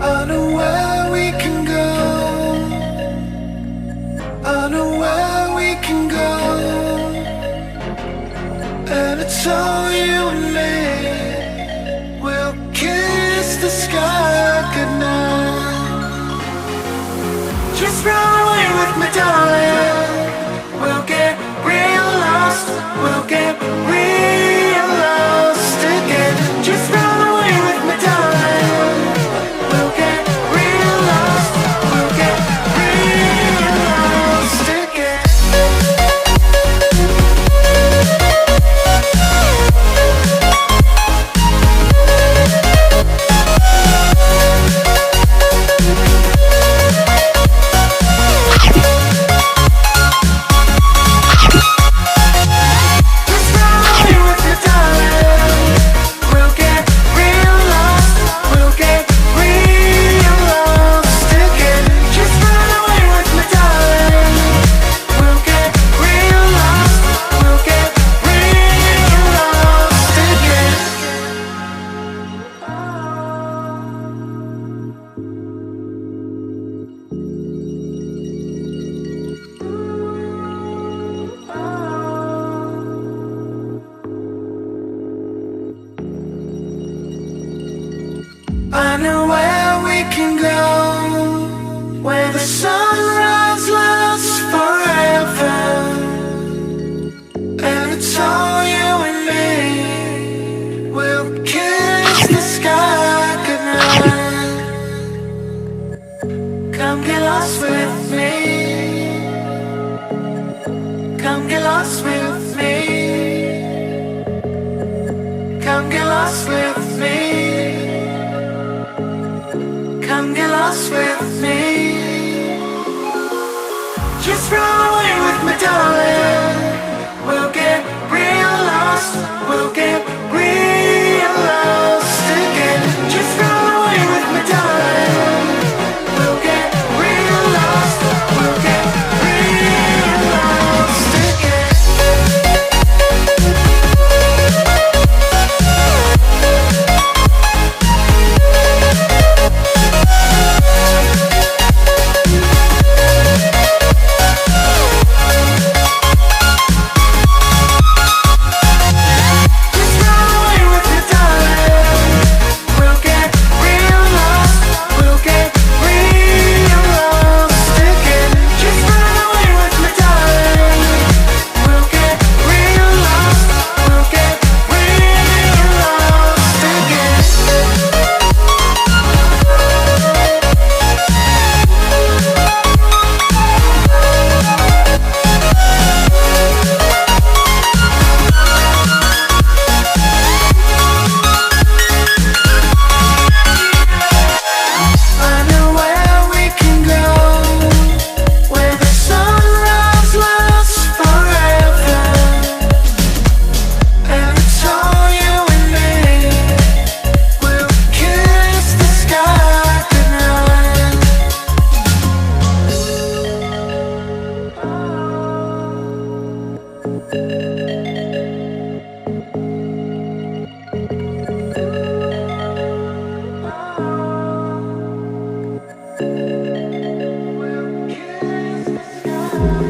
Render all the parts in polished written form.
I know where we can go. I know where we can go. And it's all you and me. We'll kiss the sky goodnight. Just run away with me, darling. We'll get real lost. We'll get real lost again. Just run away with me, darling. We'll get real lost. We'll get real lost again. I know where we can go, where the sunrise lasts forever. And it's all you and me. We'll kiss the sky goodnight. Come get lost with me. Come get lost with me. Come get lost with me. Come get lost with me. Just run away with me, darling. We'll get real lost. We'll get real lost again. Just run away with me, darling. We'll get real lost. We'll get real lost again.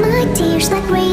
My tears like rain